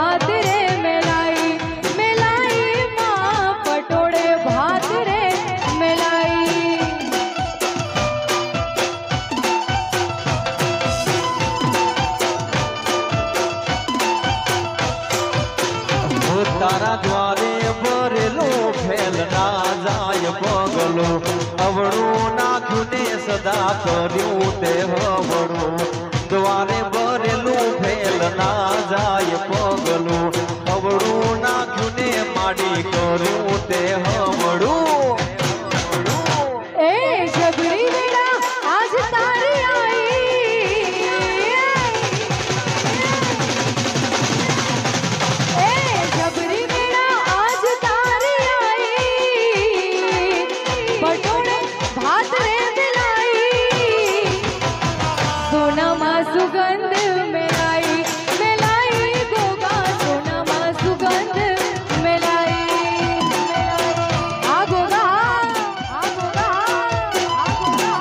भात रे मिलाई मिलाई माँ पटोड़े भात रे मिलाई। तारा द्वारे भरेलो फेल ना जाय पगलो अवड़ू नाख्यू ने सदा कर्यू ते हवड़ू द्वारे भरेलो फेल ना जाय पगलो अवड़ू नाख्यू ने माडी कर्यू ते हवड़ू। ए जबरी वेला आज तारी आई सुगंध मिलाई मिलाई गोगा सोना माँ सुगंध मिलाई आ गोगा आ गोगा आ गोगा।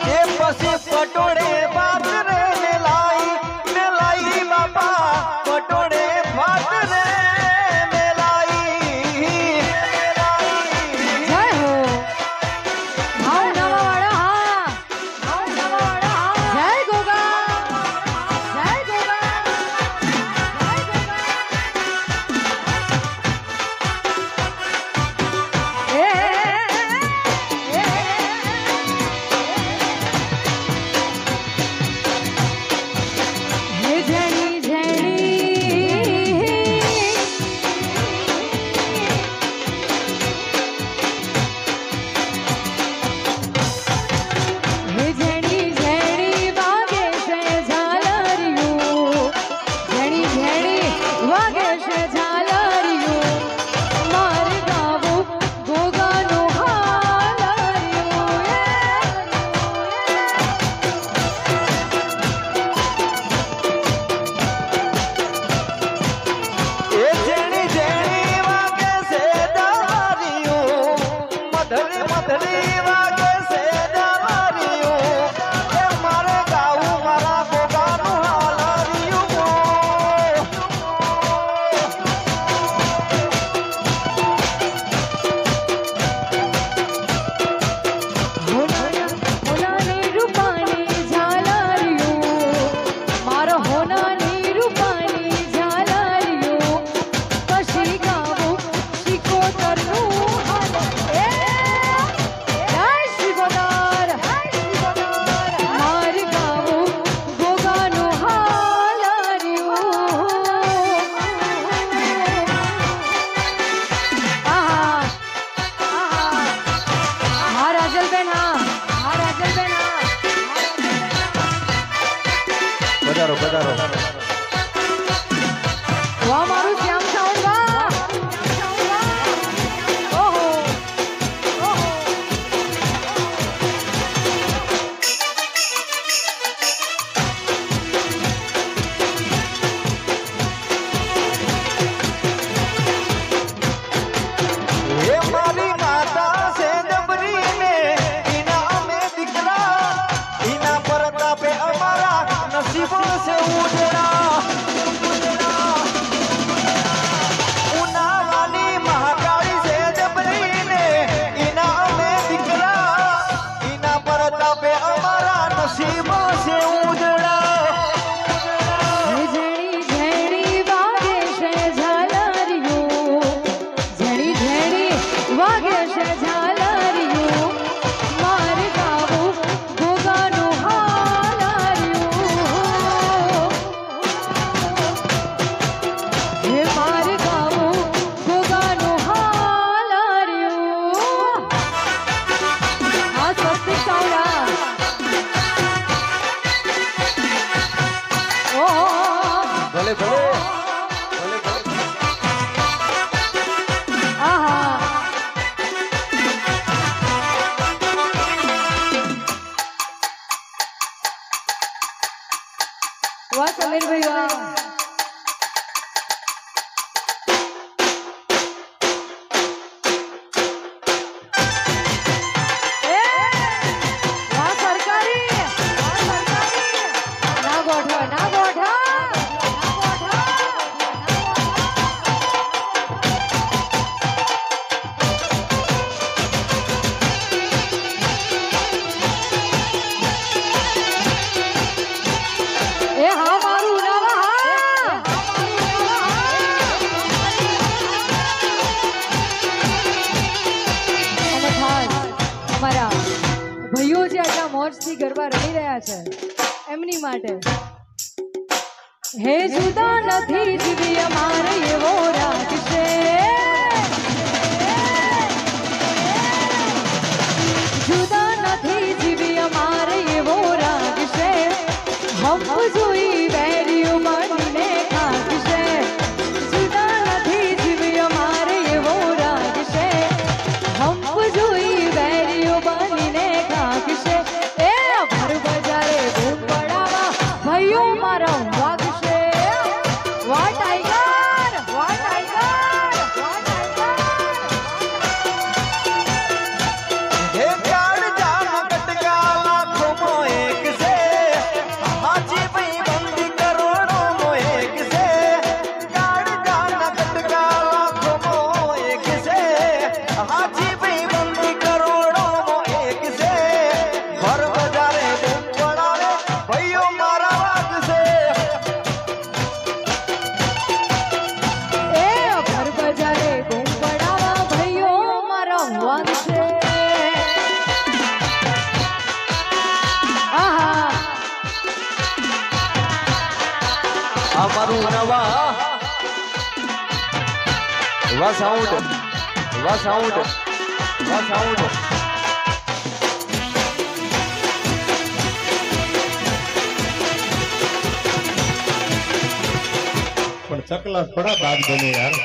ये पसी पटोड़े बात रे मिलाई मिलाई बाबा पटोड़े बात रे मिलाई जय हो पधारो पधारो वाह मारू श्याम साउंड वाह ओहो ओहो ये मारी माता से जबरी में इनाम दिखरा इना परता पे हमारा नसीबों से उजड़ा उना वाली महाकाली से जबरी ने इनाम दिखरा इना परता पे हमारा नसीबों से उजड़ा। झड़ी झड़ी वागे से झालरियो झड़ी झड़ी वागे से झालरियो मार गावो गोगानो हालरियो हे मार गावो गोगानो हालरियो। हाँ स्वस्तिक साउंड भले भले वाह समीर भैया वाह सरकारी લખ્યા છે એમની માટે. હે જુદા નથી જીવી અમારે એવો રાગ છે, જુદા નથી જીવી અમારે એવો રાગ છે, હમ જોઈ વેરીઓ બનીને ખાક છે, જુદા નથી જીવી અમારે એવો રાગ છે, હમ જોઈ વેરીઓ બનીને ખાક છે. એ ભર બજારે ધૂમ પડાવા ભાઈઓ મારા વાગ છે. વાહ ટાઈગર, વાહ ટાઈગર, વાહ ટાઈગર. હે કાળ જાન કટકા લાખો મો એક છે, હાજી ભાઈ બંદી કરોડો મો એક છે, કાળ જાન કટકા લાખો મો એક છે, હાજી ભાઈ બંદી કરોડો મો એક છે, ભર બજારે બૂમ પડાવે ભાઈઓ મારા વાગ છે. એ ભર બજારે બૂમ પડાવા ભાઈઓ મારા વાગ છે. આહા આ મારું નવા વા સાઉન્ડ વા સાઉન્ડ વા સાઉન્ડ પણ ચકલા થોડા બાદ બને યાર.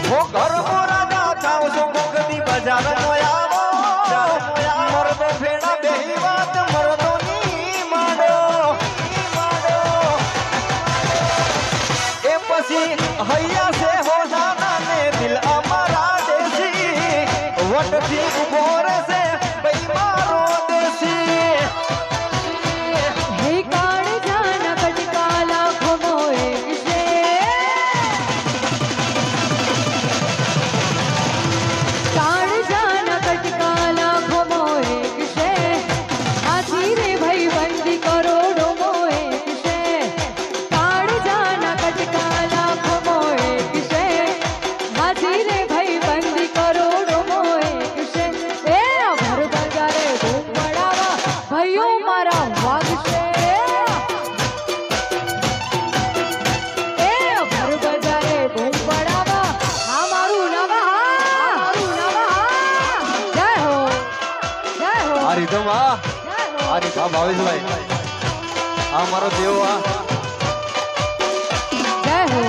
હો ઘર રાજા થાવ છો ગોગદી બજાર મોયાવો મરદો ફેડા બેહી વાત મરદો ની માડો એ પછી હૈયા સે હો જાના ને દિલ અમારા દેસી વટથી ઉભો રહેશે ભાઈ મારો દેસી. હે કાળ જાન કટકા લાખો મો એક છે, કાળ જાન કટકા લાખો મો એક છે, હાજી રે ભાઈ બંદી કરોડો મો એક છે, કાળ જાન કટકા લાખો મો એક છે, હાજી રે ભાઈ બંદી કરોડો મો એક છે. એ ભર બજારે ધૂમ પડાવા ભાઈઓ મારા વાગ છે. એ ભર બજારે ધૂમ પડાવા આ મારું નવા, મારું નવા. જય હો, જય હો, આ રીધમ આ જય હો. રીધમ ભાવેશભાઈ આ મારો દેવ આ જય હો.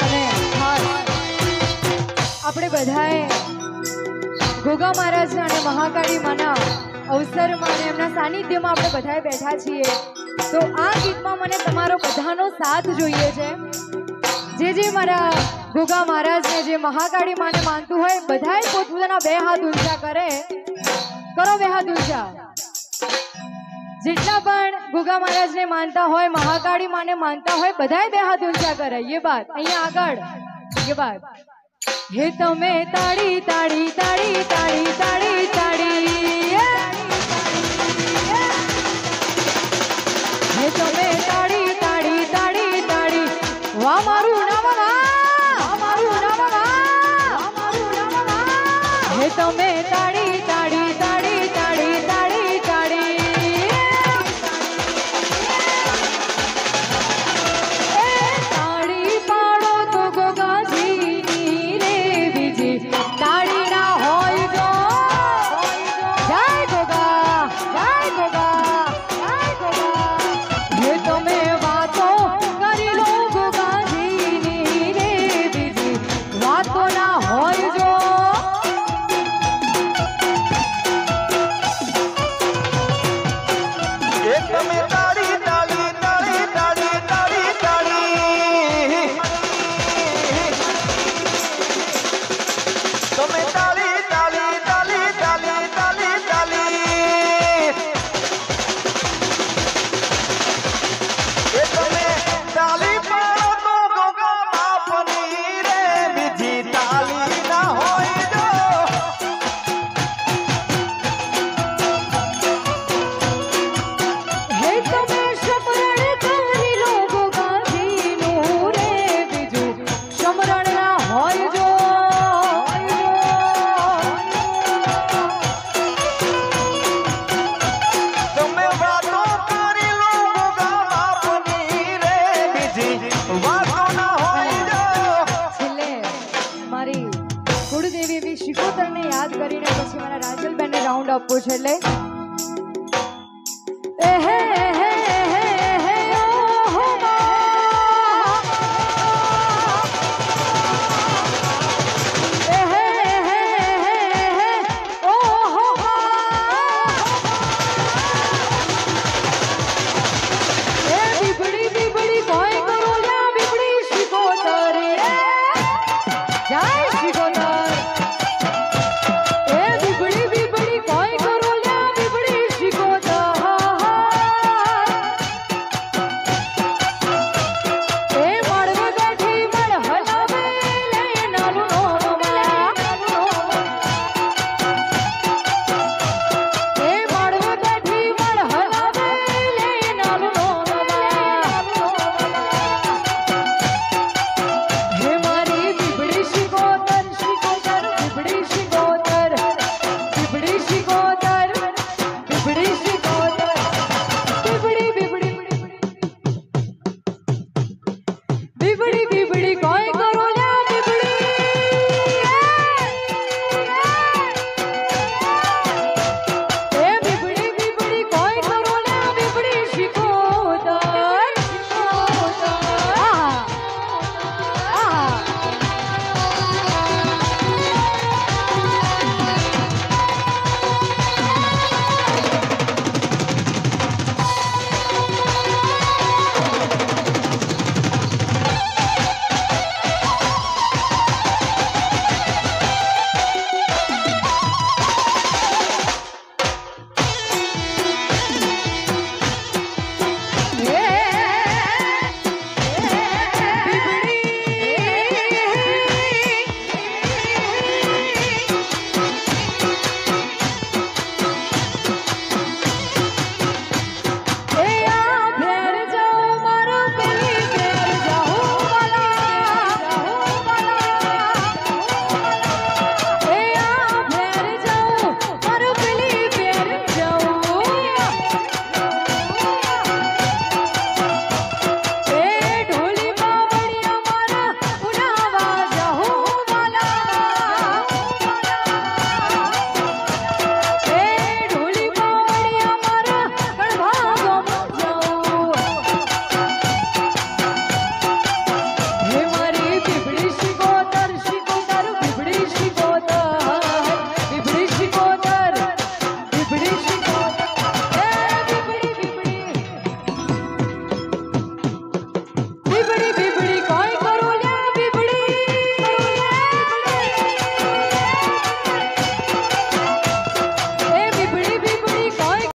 અને ખાસ આપણે બધાએ ગોગા મહારાજના અને મહાકાળી માના અવસરમાં અને એમના સાનિધ્યમાં આપણે બધાએ બેઠા છીએ. તો આ ગીતમાં મને તમારો બધાનો સાથ જોઈએ છે. જે મારા ગોગા મહારાજને, જે મહાકાળી માને માનતું હોય, બધાએ પોતપોતાના બે હાથ ઊંચા કરે. કરો બે હાથ ઊંચા. જેટલા પણ ગોગા મહારાજને માનતા હોય, મહાકાળી માને માનતા હોય, બધાએ બે હાથ ઊંચા કરે. ये बात અહીંયા આગળ ये बात. હે તમે તાળી તાળી તાળી તાળી તાળી તાળી, હે તમે તાળી તાળી તાળી તાળી. વાહ મારું નામ વાહ, મારું નામ વાહ, મારું નામ વાહ. હે તમે તાળી તાળી તાળી તાળી તાળી તાળી. એ તાળી પાડો તો ગોગાજીની રે બીજી તાળી ના હોય જો. જય ગોગા, જય ગોગા, જય ગોગા. હે તમે વાતો કરી લો ગોગાજીની રે બીજી વાતો ના હોય જો. પૂછ એટલે